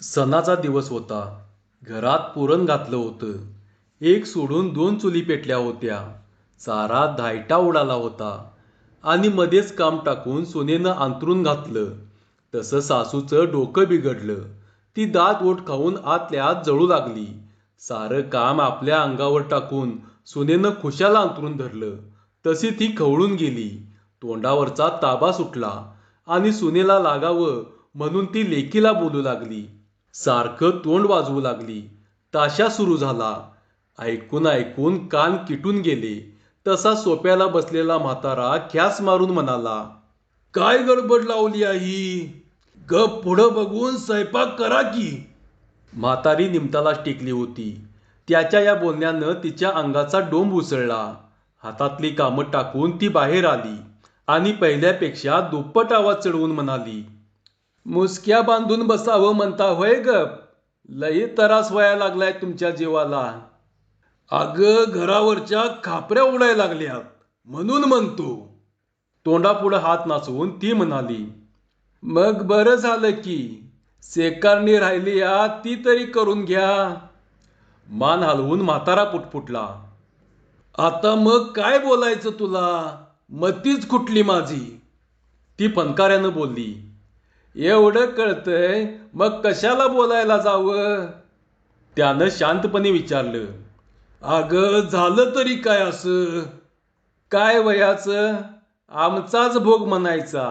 सणाचा दिवस होता. घरात पुरण घातलं होतं. एक सोडून दोन चुली पेटल्या होत्या. चारा धायटा उडाला होता. आणि मध्येच काम टाकून सुनेनं अंथरूण घातलं. तसं सासूचं डोकं बिघडलं. ती दात ओठ खाऊन आतल्या आत जळू लागली. सारं काम आपल्या अंगावर टाकून सुनेनं खुशाला अंथरूण धरलं. तशी ती खवळून गेली. तोंडावरचा ताबा सुटला आणि सुनेला लागावं म्हणून ती लेकीला बोलू लागली. सारखं तोंड वाजवू लागली. ताशा सुरू झाला. ऐकून ऐकून कान किटून गेले. तसा सोप्याला बसलेला म्हातारा ख्यास मारून म्हणाला, काय गडबड लावली आई? गप पुढं बघून स्वयंपाक करा की. म्हातारी निमतालाच टेकली होती. त्याच्या या बोलण्यानं तिच्या अंगाचा डोंब उसळला. हातातली कामं टाकून ती बाहेर आली आणि पहिल्यापेक्षा दुप्पट आवाज चढवून म्हणाली, मुसक्या बांधून बसावं म्हणता होय गप? लई त्रास व्हायला लागलाय तुमच्या जीवाला. अगं घरावरच्या खापऱ्या उडायला लागल्यात म्हणून म्हणतो. तोंडापुढं हात नाचवून ती म्हणाली, मग बरं झालं की. सेकारणी राहिली या ती तरी करून घ्या. मान हलवून म्हातारा पुटपुटला, आता मग काय बोलायचं तुला? मतीच कुठली माझी. ती फनकाऱ्यानं बोलली, एवढं कळतंय मग कशाला बोलायला जावं? त्यानं शांतपणे विचारलं, अगं झालं तरी काय असं? काय वयाचं? आमचाच भोग म्हणायचा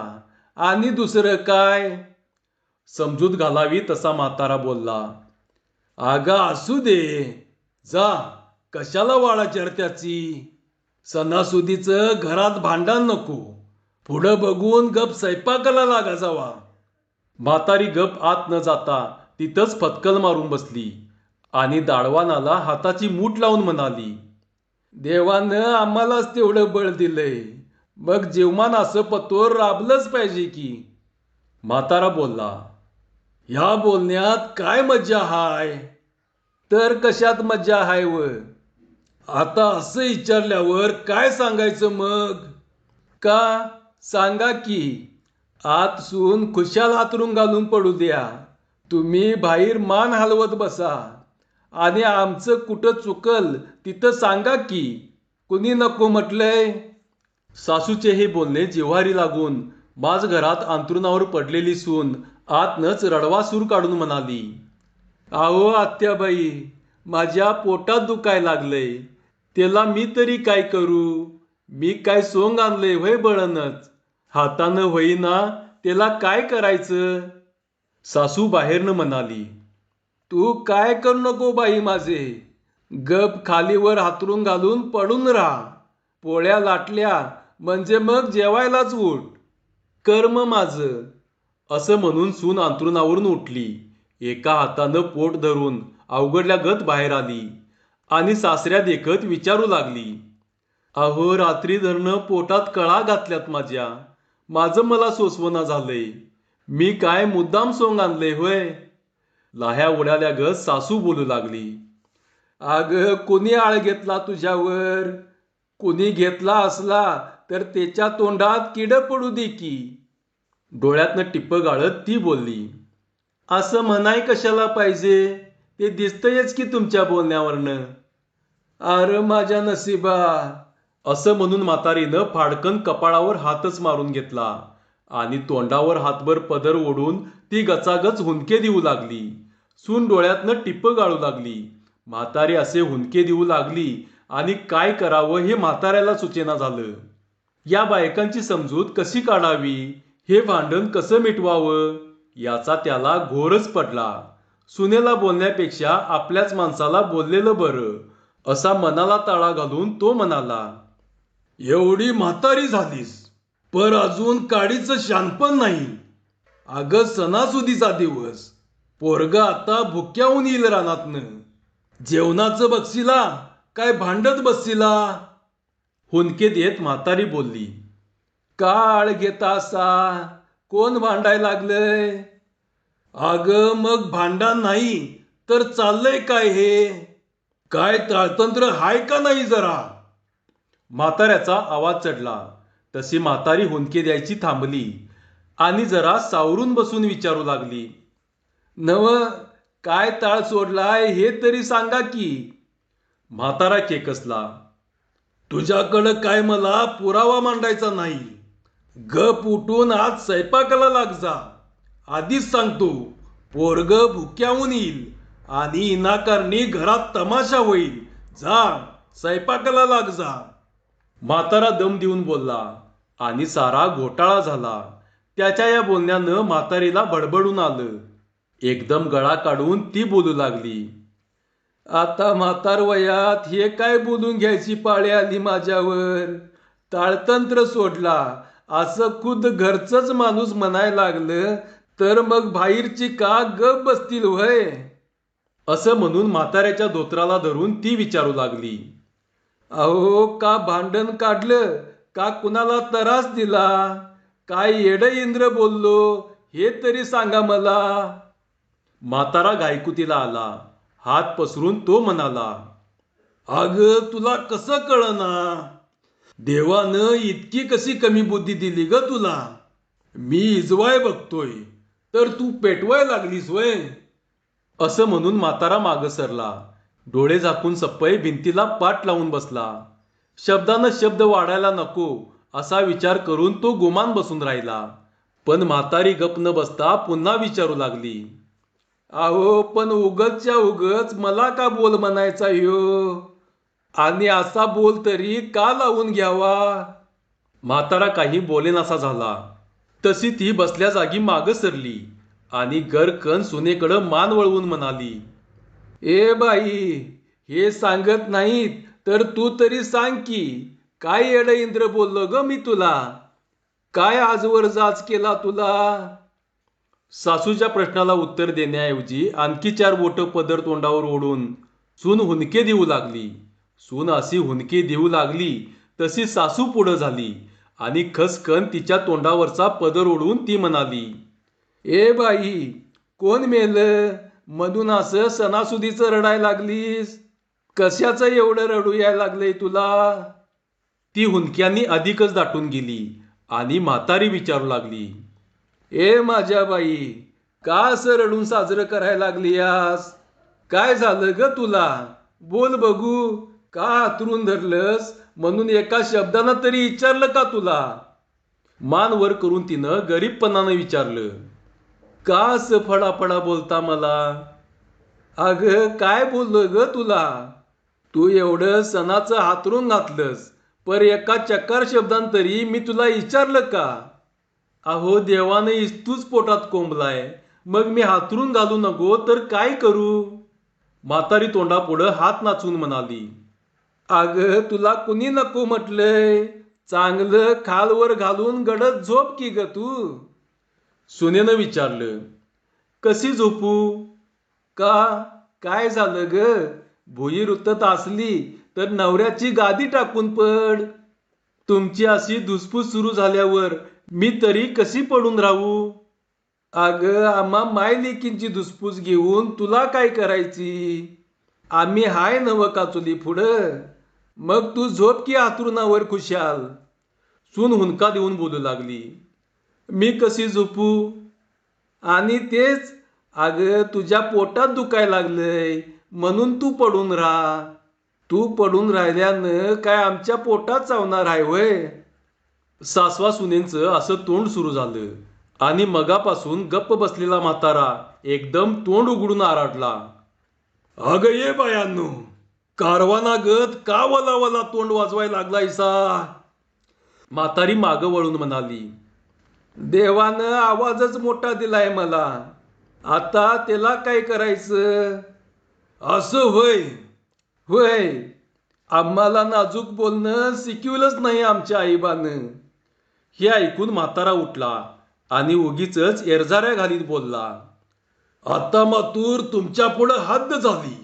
आणि दुसरं काय? समजूत घालावी तसा म्हातारा बोलला, अगं असू दे. जा, कशाला वाळा त्याची. सणासुदीचं घरात भांडण नको. पुढं बघून गप स्वयंपाकाला लागा जावा. म्हातारी गप आत न जाता तिथंच फटकल मारून बसली आणि दाढवानाला हाताची मूठ लावून म्हणाली, देवानं आम्हालाच तेवढं बळ दिलंय. मग जेवमान असं पतोर राबलंच पाहिजे की. म्हातारा बोलला, ह्या बोलण्यात काय मज्जा हाय? तर कशात मज्जा हाय व? आता असं विचारल्यावर काय सांगायचं मग? का सांगा की. आत सून खुशाल हातरून घालून पडू द्या. तुम्ही बाहेर मान हलवत बसा आणि आमचं कुठं चुकल तिथं सांगा की. कुणी नको म्हटलंय? सासूचे हे बोलणे जिव्हारी लागून माझ घरात अंथरुणावर पडलेली सून आतनच रडवा सूर काढून म्हणाली, अहो आत्याबाई, माझ्या पोटात दुखाय लागलंय. त्याला मी तरी काय करू? मी काय सोंग आणलंय होय बळणच? हातानं होईना त्याला काय करायचं? सासू बाहेरनं म्हणाली, तू काय करू नको बाई माझे. गप खालीवर हातरून घालून पडून राहा. पोळ्या लाटल्या म्हणजे मग जेवायलाच उठ. कर्म माझं. असं म्हणून सून अंथरुणावरून उठली. एका हातानं पोट धरून अवघडल्या गत बाहेर आली आणि सासऱ्या देखत विचारू लागली, अहो रात्री धरणं पोटात कळा घातल्यात माझ्या. माझं मला सोसवना झालंय. मी काय मुद्दाम सोंग आणलंय होय? लाह्या उडाल्या गत सासू बोलू लागली, अगं कोणी आळ घेतला तुझ्यावर? कोणी घेतला असला तर त्याच्या तोंडात किड पडू दे की. डोळ्यातनं टिप्प गाळत ती बोलली, असं म्हणाय कशाला पाहिजे? ते दिसतंयच की तुमच्या बोलण्यावरनं. अरे माझ्या नशिबा. असं म्हणून म्हातारीनं फाडकन कपाळावर हातच मारून घेतला आणि तोंडावर हातभर पदर ओढून ती गचागच हुंदके देऊ लागली. सून डोळ्यातनं टिप्प गाळू लागली. म्हातारी असे हुंदके देऊ लागली आणि काय करावं हे म्हाताऱ्याला सुचेना झालं. या बायकांची समजूत कशी काढावी, हे भांडण कसं मिटवावं, याचा त्याला घोरच पडला. सुनेला बोलण्यापेक्षा आपल्याच माणसाला बोललेलं बरं, असा मनाला ताळा घालून तो म्हणाला, एवढी म्हातारी झालीस पर अजून काडीचं शानपण नाही. अगं सणासुदीचा दिवस. पोरग आता भुक्याहून येईल रानातनं. जेवणाचं बक्षीला काय भांडत बसशीला? हुंदके देत म्हातारी बोलली, का आळ घेता असा? कोण भांडाय लागलंय? अगं मग भांडण नाही तर चाललंय काय हे? काय ताळतंत्र हाय का नाही जरा? म्हाताऱ्याचा आवाज चढला. तशी म्हातारी हुंदके द्यायची थांबली आणि जरा सावरून बसून विचारू लागली, नव, काय ताळ सोडलाय हे तरी सांगा की. म्हातारा केकसला. तुझ्याकडं काय मला पुरावा मांडायचा नाही. गप उठून आज स्वयंपाकाला लाग जा. आधीच सांगतो, पोरग भुक्याहून येईल आणि इनाकारणी घरात तमाशा होईल. जा, स्वयंपाकाला लाग जा. म्हातारा दम देऊन बोलला आणि सारा घोटाळा झाला. त्याच्या या बोलण्यानं म्हातारीला बडबडून आलं. एकदम गळा काढून ती बोलू लागली. आता म्हातार वयात हे काय बोलून घ्यायची पाळी आली माझ्यावर. ताळतंत्र सोडला असं खुद्द घरचंच माणूस म्हणायला लागलं तर मग बाहेरची का गप बसतील वय. असं म्हणून म्हाताऱ्याच्या धोत्राला धरून ती विचारू लागली. अहो, का भांडण काढलं, का कुणाला त्रास दिला, काय येड इंद्र बोललो हे तरी सांगा मला. म्हातारा गायकुतीला आला. हात पसरून तो म्हणाला, अग तुला कसं कळना. देवानं इतकी कशी कमी बुद्धी दिली ग तुला. मी इजवाय बघतोय तर तू पेटवाय लागलीस वय. असं म्हणून म्हातारा मागं सरला. डोळे झाकून सप्पई भिंतीला पाठ लावून बसला. शब्दानं शब्द वाढायला नको असा विचार करून तो गुमान बसून राहिला. पण म्हातारी गप न बसता पुन्हा विचारू लागली. अहो, पण उगतच्या उगच मला का बोल म्हणायचा ह्यो, आणि असा बोल तरी का लावून घ्यावा. म्हातारा काही बोलेनासा झाला. तशी ती बसल्या जागी मागं सरली आणि गरकन सुनेकडं मान वळवून म्हणाली, ए बाई, हे सांगत नाहीत तर तू तरी सांग की, काय येड इंद्र बोललो ग मी तुला. काय आजवर जाच केला तुला. सासूच्या प्रश्नाला उत्तर देण्याऐवजी आणखी 4 बोटं पदर तोंडावर ओढून सून हुंदके देऊ लागली. सून अशी हुंदके देऊ लागली तशी सासू पुढं झाली आणि खसकन तिच्या तोंडावरचा पदर ओढून ती म्हणाली, ए बाई, कोण मेलं म्हणून असं सणासुदीचं रडायला लागलीस. कशाचं एवढं रडू यायला लागलंय तुला. ती हुंदक्यांनी अधिकच दाटून गेली आणि म्हातारी विचारू लागली, ए माझ्या बाई, का असं रडून साजरं करायला लागली यास. काय झालं ग तुला, बोल बघू. का हातरून धरलंस म्हणून एका शब्दानं तरी विचारलं का तुला. मान वर करून तिनं गरीबपणानं विचारलं, का असं फडाफडा बोलता मला. अगं, काय बोललो ग तुला. तू एवढं सणाचं हातरून घातलंस पर एका चकार शब्दान तरी मी तुला विचारलं का. अहो, देवानं इस्तूच पोटात कोंबलाय, मग मी हातरून घालू नको तर काय करू. म्हातारी तोंडापुढं हात नाचून म्हणाली, अगं, तुला कुणी नको म्हटलंय. चांगलं खालवर घालून गडद झोप की ग तू. सुनेनं विचारलं, कशी झोपू. का, काय झालं ग. भुई रुतत असली तर नवऱ्याची गादी टाकून पड. तुमची अशी धुसफूस सुरू झाल्यावर मी तरी कशी पडून राहू. अगं, आम्हा मायलेकींची धुसफूस घेऊन तुला काय करायची. आम्ही हाय नव का चुली पुढं. मग तू झोप की हातरुणावर खुशाल. सून हुंदका देऊन बोलू लागली, मी कशी झोपू. आणि तेच, अगं, तुझ्या पोटात दुखायला लागलंय म्हणून तू पडून राहा. तू पडून राहिल्यानं काय आमच्या पोटात चावणार आहे वय. सासवा सुनेंचं असं तोंड सुरू झालं आणि मगापासून गप्प बसलेला म्हातारा एकदम तोंड उघडून आरडला, अगं ये बायांनो, कारवानागत का वला तोंड वाजवायला लागलायसा. म्हातारी मागं वळून म्हणाली, देवानं आवाजच मोठा दिलाय मला, आता त्याला काय करायचं. असं होय. होय, आम्हाला नाजूक बोलणं शिकवलंच नाही आमच्या आईबानं. हे ऐकून म्हातारा उठला आणि उगीच एरझाऱ्या घालीत बोलला, आता मातूर तुमच्या पुढं हद्द झाली.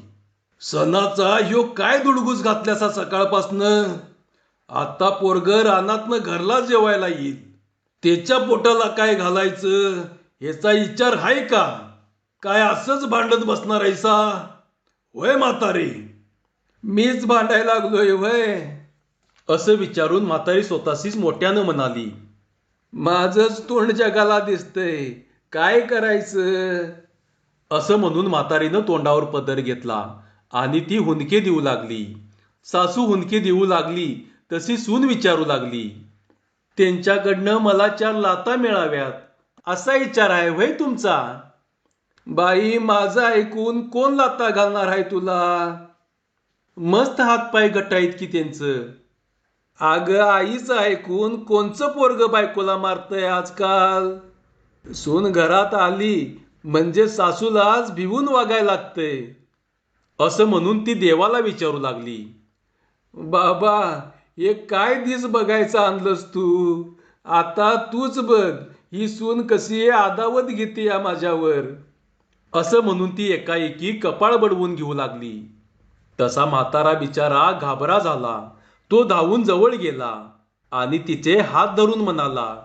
सणाचा ह्यो काय दुडगूस घातल्यासा सकाळपासनं. आता पोरग रानातनं घरला जेवायला येईल, त्याच्या पोटाला काय घालायचं ह्याचा विचार हाय का. काय असंच भांडत बसणार आहेसा. वय म्हातारे. मीच भांडायला लागलोय वय. असं विचारून म्हातारी स्वतःशीच मोठ्यानं म्हणाली, माझंच तोंड जगाला दिसतंय, काय करायचं. असं म्हणून म्हातारीनं तोंडावर पदर घेतला आणि ती हुंदके देऊ लागली. सासू हुंदके देऊ लागली तशी सून विचारू लागली, त्यांच्याकडनं मला 4 लाथा मिळाव्यात असा विचार आहे व्हय तुमचा? बाई, माझं ऐकून कोण लाथा घालणार आहे तुला? मस्त हातपाय गटाईत की त्यांचं. अगं, आईचं ऐकून कोणचं पोरग बायकोला मारतय आजकाल? सून घरात आली म्हणजे सासूलाच भिवून वागायला लागतंय. असं म्हणून ती देवाला विचारू लागली, बाबा, हे काय दिस बघायचं आणलंस तू? आता तूच बघ, ही सून कशी आदावत घेते या माझ्यावर. असं म्हणून ती एकाएकी कपाळ बडवून घेऊ लागली. तसा म्हातारा बिचारा घाबरा झाला. तो धावून जवळ गेला आणि तिचे हात धरून म्हणाला,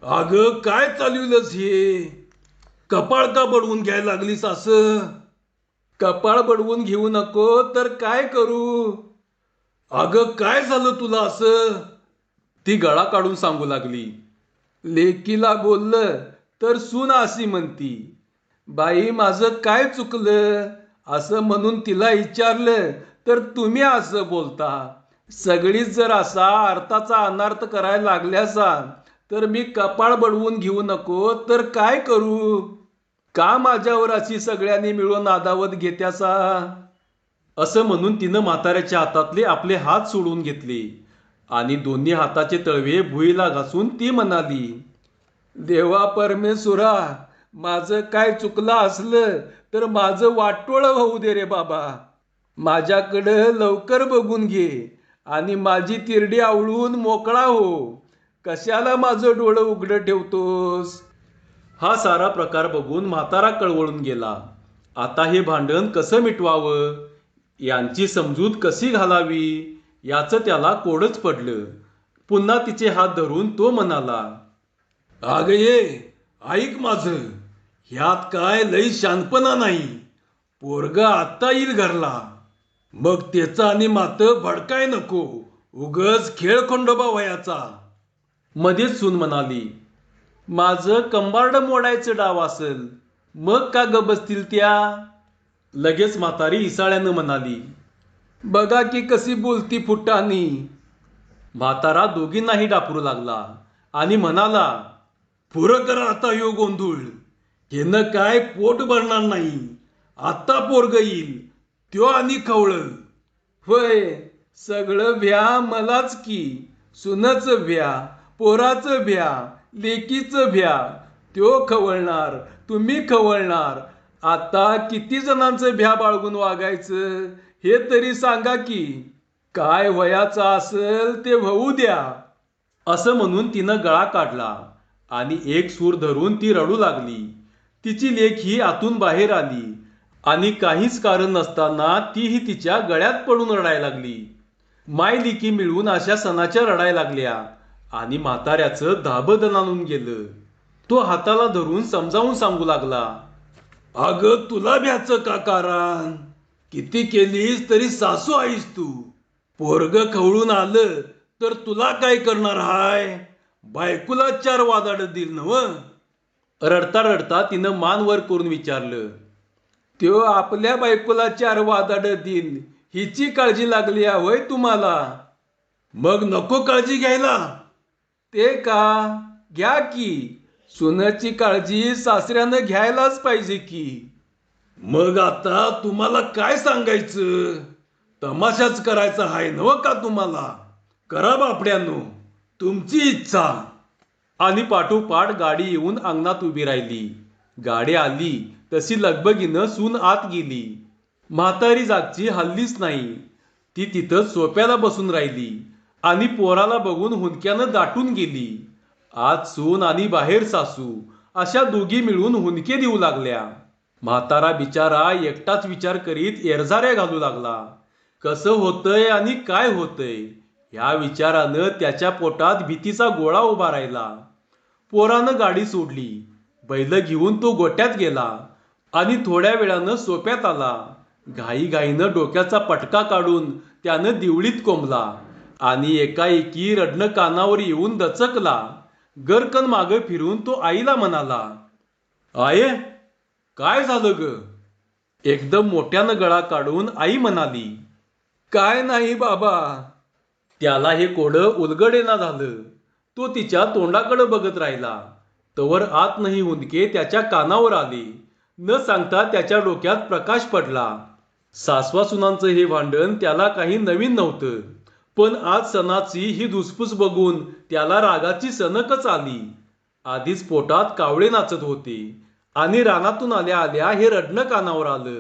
अगं, काय चालविलंस हे? कपाळ का बडवून घ्यायला लागलीस असं? कपाळ बडवून घेऊ नको तर काय करू? अगं, काय झालं तुला असं? ती गळा काढून सांगू लागली, लेकीला बोललं तर सून अशी म्हणती. बाई, माझं काय चुकलं? असं म्हणून तिला विचारलं तर तुम्ही असं बोलता. सगळीच जर असा अर्थाचा अनर्थ करायला लागल्यासा तर मी कपाळ बडवून घेऊ नको तर काय करू? का माझ्यावर अशी सगळ्यांनी मिळून आदावत घेत्यासा? असं म्हणून तिनं म्हाताऱ्याच्या हातातले आपले हात सोडून घेतले आणि दोन्ही हाताचे तळवे भुईला घासून ती म्हणाली, देवा परमेश्वरा, माझं काय चुकलं असलं तर माझं वाटोळं होऊ दे रे बाबा. माझ्याकडं लवकर बघून घे आणि माझी तिरडी आवळून मोकळा हो. कशाला माझं डोळं उघडं ठेवतोस? हा सारा प्रकार बघून म्हातारा कळवळून गेला. आता हे भांडण कसं मिटवावं, यांची समजूत कशी घालावी याचं त्याला कोडच पडलं. पुन्हा तिचे हात धरून तो म्हणाला, अगं ये, ऐक माझं, ह्यात काय लई शानपणा नाही. पोरग आत्ता येईल घरला, मग त्याचा आणि मातं भडकाय नको, उगच खेळ खंडोबा वयाचा. मध्येच सून म्हणाली, माझं कंबार्ड मोडायचं डाव असेल, मग का ग बसतील त्या? लगेच म्हातारी इसाळ्यानं म्हणाली, बघा की कशी बोलती फुटानी. म्हातारा दोघींनाही डापरू लागला आणि म्हणाला, पुरं करा आता यो गोंधळ. हेनं काय पोट भरणार नाही. आता पोरग येईल, त्यो आणि खवळ. होय, सगळं भ्या मलाच की. सुनचं भ्या, पोराचं भ्या, लेकीचं भ्या. त्यो खवळणार, तुम्ही खवळणार. आता किती जणांचं भ्या बाळगून वागायचं हे तरी सांगा की. काय वयाचं असेल ते होऊ द्या. असं म्हणून तिनं गळा काढला आणि एक सूर धरून ती रडू लागली. तिची लेक ही आतून बाहेर आली आणि काहीच कारण नसताना तीही तिच्या गळ्यात पडून रडायला लागली. माय लेकी मिळून अशा सणाच्या रडायला लागल्या आणि म्हाताऱ्याचं धाबं दणाणून गेलं. तो हाताला धरून समजावून सांगू लागला, अगं, तुला भ्याचं का कारण? किती केलीस तरी सासू आहेस तू. पोरग खवळून आलं तर तुला काय करणार हाय? बायकोला 4 वादाड दिल नव? रडता रडता तिनं मान वर करून विचारलं, त्यो आपल्या बायकोला 4 वादाड दिल हिची काळजी लागली होय तुम्हाला? मग नको काळजी घ्यायला? ते का, घ्या की. सुनाची काळजी सासऱ्यानं घ्यायलाच पाहिजे की. मग आता तुम्हाला काय सांगायचं? तमाशाच करायचा हाय नव का तुम्हाला? करा बापड्यानो, तुमची इच्छा. आणि पाठोपाठ गाडी येऊन अंगणात उभी राहिली. गाडी आली तशी लगबगीनं सून आत गेली. म्हातारी जागची हल्लीच नाही. ती तिथं सोप्याला बसून राहिली आणि पोराला बघून हुंदक्यानं दाटून गेली. आत सून आणि बाहेर सासू अशा दोघी मिळून हुंदके देऊ लागल्या. म्हातारा बिचारा एकटाच विचार करीत एरझाऱ्या घालू लागला. कसं होतंय आणि काय होतंय ह्या विचारानं त्याच्या पोटात भीतीचा गोळा उभा राहिला. पोरानं गाडी सोडली. बैल घेऊन तो गोट्यात गेला आणि थोड्या वेळानं सोप्यात आला. घाईघाईनं डोक्याचा पटका काढून त्यानं दिवळीत कोंबला आणि एकाएकी रडणं कानावर येऊन दचकला. गरकन मागं फिरून तो आईला म्हणाला, आये, काय झालं ग? एकदम मोठ्यानं गळा काढून आई म्हणाली, काय नाही बाबा. त्याला हे कोडं उलगडेना झालं. तो तिच्या तोंडाकडे बघत राहिला. तवर आत नाही हुंदके त्याच्या कानावर आले. न सांगता त्याच्या डोक्यात प्रकाश पडला. सासवासुनांचं हे भांडण त्याला काही नवीन नव्हतं. पण आज सणाची ही धुसफूस बघून त्याला रागाची सनकच आली. आधीच पोटात कावळे नाचत होते आणि रानातून आल्या आल्या हे रडणं कानावर आलं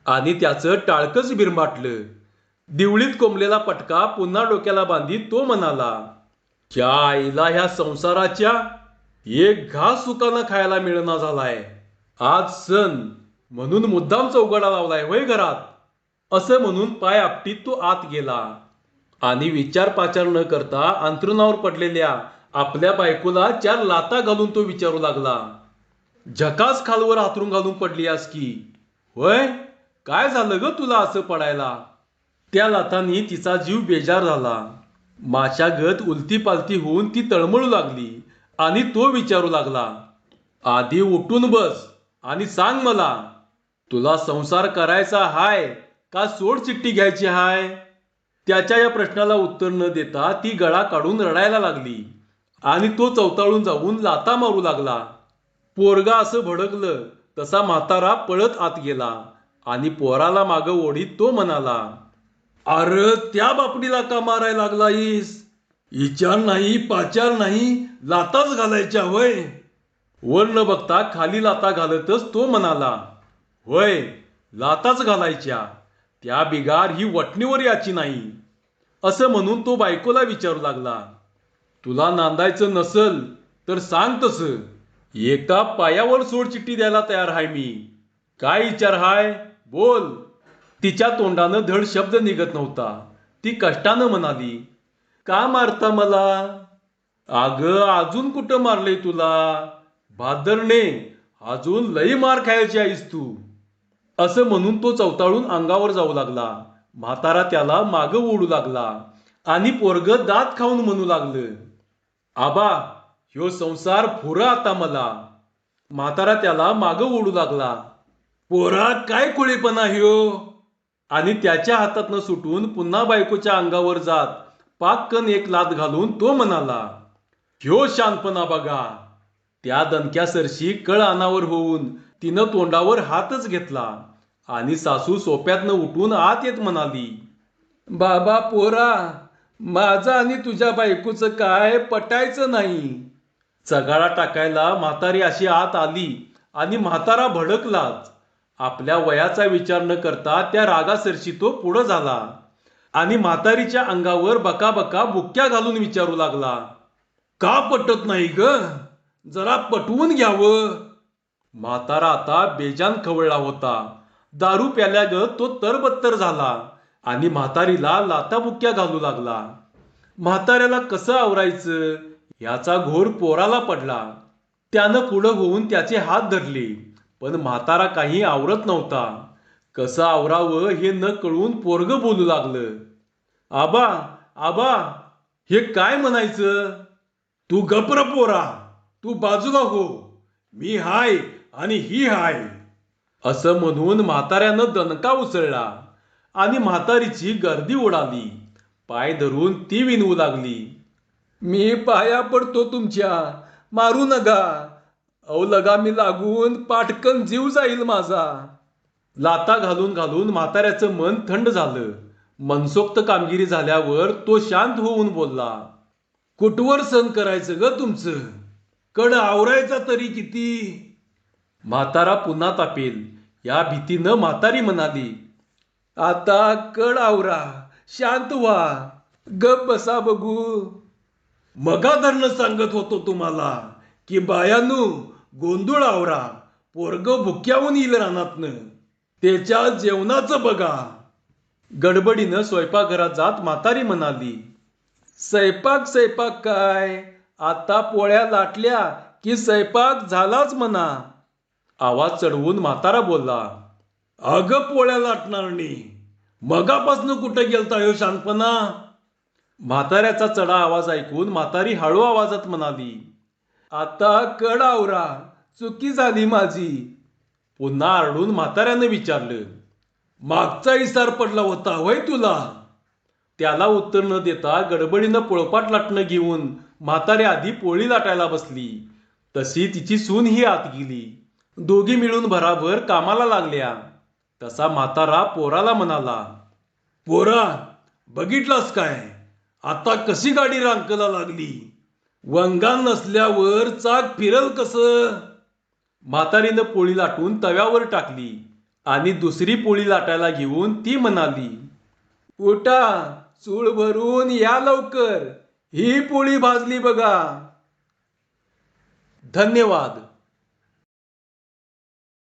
आणि त्याचं टाळकंच बिरमाटलं. दिवळीत कोंबलेला पटका पुन्हा डोक्याला बांधीत तो म्हणाला, ह्या आईला ह्या संसाराच्या एक घास सुकानं खायला मिळना झालाय. आज सण म्हणून मुद्दाम चौघडा लावलाय होय घरात. असं म्हणून पाय आपटीत तो आत गेला आणि विचार पाचार न करता अंथरुणावर पडलेल्या आपल्या बायकोला 4 लाथा घालून तो विचारू लागला, झकास खालवर हातरून घालून पडली आहेस की. होय, काय झालं ग तुला असं पडायला? त्या लाथांनी तिचा जीव बेजार झाला. माशागत उलती पालती होऊन ती तळमळू लागली आणि तो विचारू लागला, आधी उठून बस आणि सांग मला, तुला संसार करायचा हाय का सोडचिठ्ठी घ्यायची हाय? त्याच्या या प्रश्नाला उत्तर न देता ती गळा काढून रडायला लागली आणि तो चवताळून जाऊन लाथा मारू लागला. पोरगा असं भडकलं तसा म्हातारा पळत आत गेला आणि पोराला मागं ओढीत तो म्हणाला, अरे त्या बापडीला का मारायला लागलायस? विचार नाही पाचार नाही, लाताच घालायच्या होय. वर न बघता खाली लाता घालतच तो म्हणाला, होय, लाताच घालायच्या. त्या बिगार ही वटणीवर याची नाही. असं म्हणून तो बायकोला विचारू लागला, तुला नांदायचं नसल तर सांग तसं. एका पायावर सोडचिठ्ठी द्यायला तयार हाय मी. काय विचार हाय? बोल. तिच्या तोंडानं धड शब्द निघत नव्हता. ती कष्टानं म्हणाली, का मारता मला? अगं अजून कुठं मारलंय तुला? भादरणे, अजून लई मार खायची आहेस तू. असं म्हणून तो चवताळून अंगावर जाऊ लागला. म्हातारा त्याला मागं ओढू लागला आणि पोरगं दात खाऊन म्हणू लागलं, आबा, ह्यो संसार फुरा आता मला. म्हातारा त्याला मागं ओढू लागला. पोरा काय खुळेपणा ह्यो? आणि त्याच्या हातातनं सुटून पुन्हा बायकोच्या अंगावर जात पाक्कन एक लाथ घालून तो म्हणाला, ह्यो शानपणा बघा. त्या दणक्यासरशी कळ अनावर होऊन तिनं तोंडावर हातच घेतला आणि सासू सोप्यातनं उठून आत येत म्हणाली, बाबा पोरा, माझं आणि तुझ्या बायकोचं काय पटायचं नाही. चगाळा टाकायला म्हातारी अशी आत आली आणि म्हातारा भडकलाच. आपल्या वयाचा विचार न करता त्या रागासरशी तो पुढं झाला आणि म्हातारीच्या अंगावर बकाबका बुक्क्या घालून विचारू लागला, का पटत नाही ग? जरा पटवून घ्यावं. म्हातारा आता बेजान खवळला होता. दारू प्याल्यागत तो तरबत्तर झाला आणि म्हातारीला लाथाबुक्क्या घालू लागला. म्हाताऱ्याला कसं आवरायचं याचा घोर पोराला पडला. त्यानं पुढं होऊन त्याचे हात धरले, पण म्हातारा काही आवरत नव्हता. कसं आवरावं हे न कळून पोरगं बोलू लागलं, आबा, आबा, हे काय म्हणायचं? तू गप रे पोरा, तू बाजूला हो. मी हाय आणि ही हाय. असं म्हणून म्हाताऱ्यानं दणका उसळला आणि म्हातारीची गर्दी उडाली. पाय धरून ती विनवू लागली, मी पाया पडतो तुमच्या, मारू नका. अहो लगामी लागून पाटकन जीव जाईल माझा. लाथा घालून घालून म्हाताऱ्याचं मन थंड झालं. मनसोक्त कामगिरी झाल्यावर तो शांत होऊन बोलला, कुठवर सण करायचं ग तुमचं? कड आवरायचा तरी किती? म्हातारा पुन्हा तापेल या भीतीनं म्हातारी म्हणाली, आता कड आवरा, शांत व्हा, गप बसा बघू. मगाधरनं सांगत होतो तुम्हाला की बायानू गोंधळ आवरा, पोरगं भुक्याहून येईल रानातनं. त्याच्या जेवणाचं बघा. गडबडीनं स्वयंपाकघरात जात म्हातारी म्हणाली, स्वयंपाक काय? आता पोळ्या लाटल्या की स्वयंपाक झालाच म्हणा. आवाज चढवून म्हातारा बोलला, अगं पोळ्या लाटणार नाही. मगापासनं कुठं गेलता ह्यो शानपणा? म्हाताऱ्याचा चढा आवाज ऐकून म्हातारी हळू आवाजात म्हणाली, आता कड आवरा, चुकी झाली माझी. पुन्हा आरडून म्हाताऱ्यानं विचारलं, मागचा इसार पडला होता होय तुला? त्याला उत्तर न देता गडबडीनं पोळपाट लाटणं घेऊन म्हातारी आधी पोळी लाटायला बसली. तशी तिची सून ही आत गेली. दोघी मिळून भराभर कामाला लागल्या. तसा म्हातारा पोराला म्हणाला, पोरा, बघितलास काय? आता कशी गाडी रांकला लागली? वंगाल नसल्यावर चाक फिरल कसं? म्हातारीनं पोळी लाटून तव्यावर टाकली आणि दुसरी पोळी लाटायला घेऊन ती म्हणाली, उठा, चूळ भरून या लवकर, ही पोळी भाजली बघा. धन्यवाद.